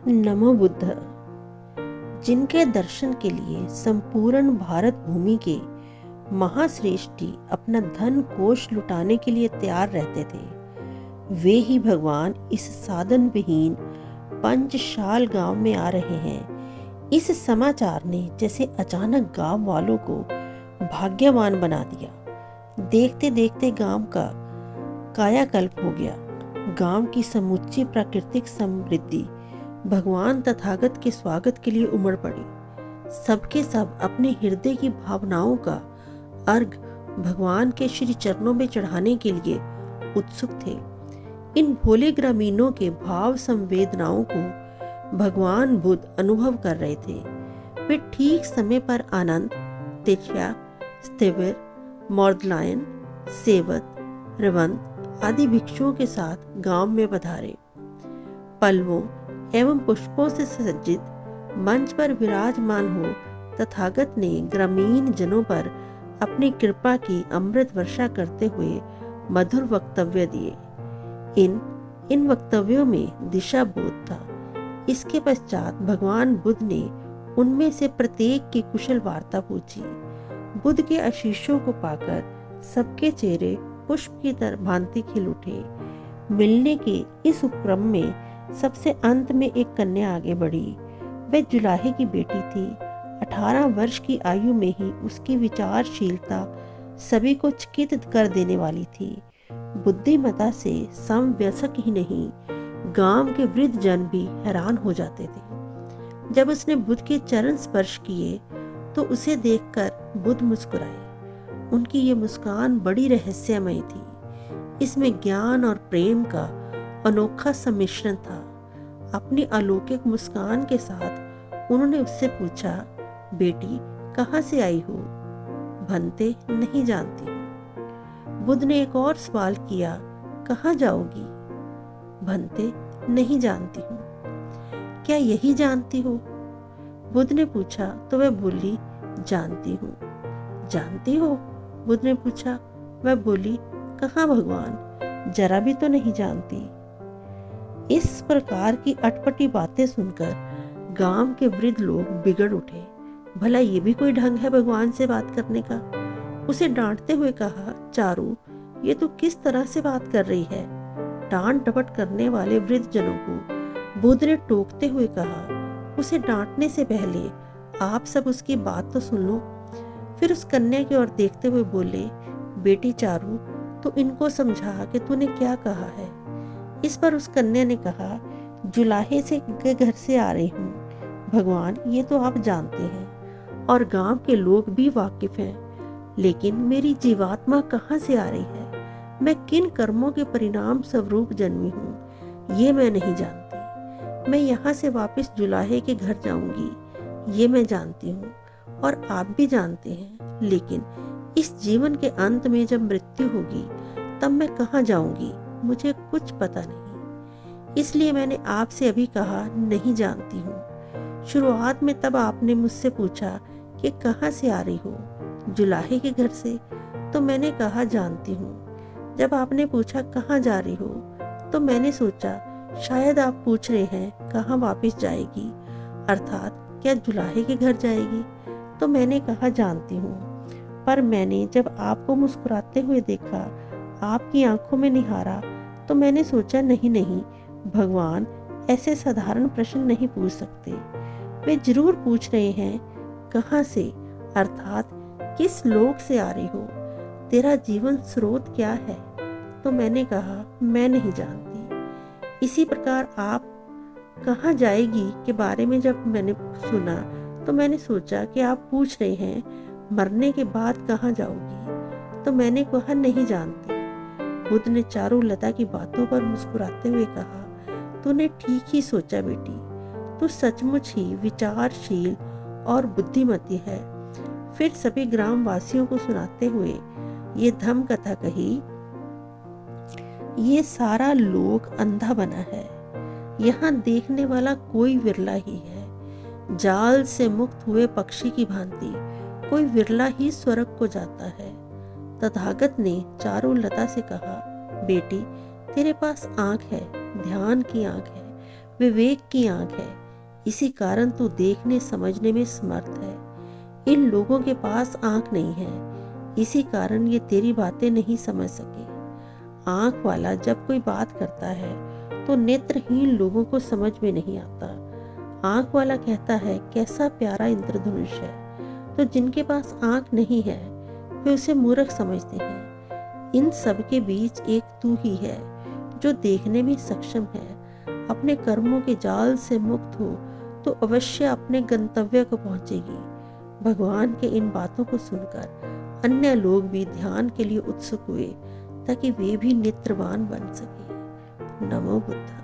नमो बुद्ध। जिनके दर्शन के लिए संपूर्ण भारत भूमि के महाश्रेष्ठी अपना धन कोष लुटाने के लिए तैयार रहते थे, वे ही भगवान इस साधन विहीन पंचशाल गांव में आ रहे हैं। इस समाचार ने जैसे अचानक गांव वालों को भाग्यवान बना दिया। देखते देखते गांव का कायाकल्प हो गया। गांव की समूची प्राकृतिक समृद्धि भगवान तथागत के स्वागत के लिए उमड़ पड़ी। सबके सब अपने हृदय की भावनाओं का अर्घ भगवान के श्री चरणों में चढ़ाने के लिए उत्सुक थे। इन भोले ग्रामीणों के भाव संवेदनाओं को भगवान बुद्ध अनुभव कर रहे थे। वे ठीक समय पर आनंद, तिष्या, स्थिविर, मौर्दलायन, सेवत, रवंत आदि भिक्षुओं के साथ गांव में पधारे। पल्लवों एवं पुष्पों से सज्जित मंच पर विराजमान हो तथागत ने ग्रामीण जनों पर अपनी कृपा की अमृत वर्षा करते हुए मधुर वक्तव्य दिए। इन वक्तव्यों में दिशा बोध था। इसके पश्चात भगवान बुद्ध ने उनमें से प्रत्येक की कुशल वार्ता पूछी। बुद्ध के आशीषों को पाकर सबके चेहरे पुष्प की तरह भांति खिल उठे। मिलने के इस उपक्रम में सबसे अंत में एक कन्या आगे बढ़ी। वह जुलाहे की बेटी थी। 18 वर्ष की आयु में ही उसकी विचारशीलता सभी को चकित कर देने वाली थी। बुद्धिमता से समवयस्क ही नहीं, गांव के वृद्ध जन भी हैरान हो जाते थे। जब उसने बुद्ध के चरण स्पर्श किए तो उसे देखकर बुद्ध मुस्कुराए। उनकी ये मुस्कान बड़ी रहस्यमय थी। इसमें ज्ञान और प्रेम का अनोखा सम्मिश्रण था। अपनी अलौकिक मुस्कान के साथ उन्होंने उससे पूछा, बेटी कहाँ से आई हो? भंते नहीं जानती हूँ। बुद्ध ने एक और सवाल किया, कहाँ जाओगी? भंते नहीं जानती हूँ। क्या यही जानती हो? बुद्ध ने पूछा तो वह बोली, जानती हूँ। जानती हो? बुद्ध ने पूछा। वह बोली, कहाँ भगवान? जरा भी तो नहीं जानती। इस प्रकार की अटपटी बातें सुनकर गांव के वृद्ध लोग बिगड़ उठे। भला ये भी कोई ढंग है भगवान से बात करने का? उसे डांटते हुए कहा, चारू ये तो किस तरह से बात कर रही है? डांट डपट करने वाले वृद्ध जनों को बुद्ध ने टोकते हुए कहा, उसे डांटने से पहले आप सब उसकी बात तो सुन लो। फिर उस कन्या की ओर देखते हुए बोले, बेटी चारू तो इनको समझा कि तूने क्या कहा है। इस पर उस कन्या ने कहा, जुलाहे से के घर से आ रही हूँ भगवान, ये तो आप जानते हैं और गांव के लोग भी वाकिफ हैं, लेकिन मेरी जीवात्मा कहाँ से आ रही है, मैं किन कर्मों के परिणाम स्वरूप जन्मी हूँ, ये मैं नहीं जानती। मैं यहाँ से वापस जुलाहे के घर जाऊंगी, ये मैं जानती हूँ और आप भी जानते हैं, लेकिन इस जीवन के अंत में जब मृत्यु होगी तब मैं कहाँ जाऊंगी, मुझे कुछ पता नहीं। इसलिए मैंने आपसे अभी कहा नहीं जानती हूँ। शुरुआत में तब आपने मुझसे पूछा कि कहाँ से आ रही हो, जुलाहे के घर से, तो मैंने कहा जानती हूँ। जब आपने पूछा कहाँ जा रही हो तो मैंने सोचा शायद आप पूछ रहे हैं कहाँ वापस जाएगी, अर्थात क्या जुलाहे के घर जाएगी, तो मैंने कहा जानती हूँ। पर मैंने जब आपको मुस्कुराते हुए देखा, आपकी आंखों में निहारा, तो मैंने सोचा नहीं नहीं, भगवान ऐसे साधारण प्रश्न नहीं पूछ सकते। वे जरूर पूछ रहे हैं कहाँ से, अर्थात किस लोक से आ रही हो, तेरा जीवन स्रोत क्या है। तो मैंने कहा मैं नहीं जानती। इसी प्रकार आप कहाँ जाएगी के बारे में जब मैंने सुना तो मैंने सोचा कि आप पूछ रहे हैं मरने के बाद कहाँ जाओगी, तो मैंने कहा नहीं जानती। बुद्ध ने चारुलता की बातों पर मुस्कुराते हुए कहा, तूने ठीक ही सोचा बेटी, तू सचमुच ही विचारशील और बुद्धिमती है। फिर सभी ग्राम वासियों को सुनाते हुए ये धम्म कथा कही, ये सारा लोक अंधा बना है, यहाँ देखने वाला कोई विरला ही है। जाल से मुक्त हुए पक्षी की भांति कोई विरला ही स्वर्ग को जाता है। तथागत ने चारुलता से कहा, बेटी तेरे पास आंख है, ध्यान की आंख है, विवेक की आंख है, इसी कारण तू देखने समझने में समर्थ है। इन लोगों के पास आंख नहीं है, इसी कारण ये तेरी बातें नहीं समझ सके। आंख वाला जब कोई बात करता है तो नेत्रहीन लोगों को समझ में नहीं आता। आंख वाला कहता है कैसा प्यारा इंद्रधनुष है, तो जिनके पास आंख नहीं है वे उसे मूर्ख समझते हैं। इन सब के बीच एक तू ही है जो देखने में सक्षम है। अपने कर्मों के जाल से मुक्त हो तो अवश्य अपने गंतव्य को पहुंचेगी। भगवान के इन बातों को सुनकर अन्य लोग भी ध्यान के लिए उत्सुक हुए ताकि वे भी नेत्रवान बन सके। नमो बुद्ध।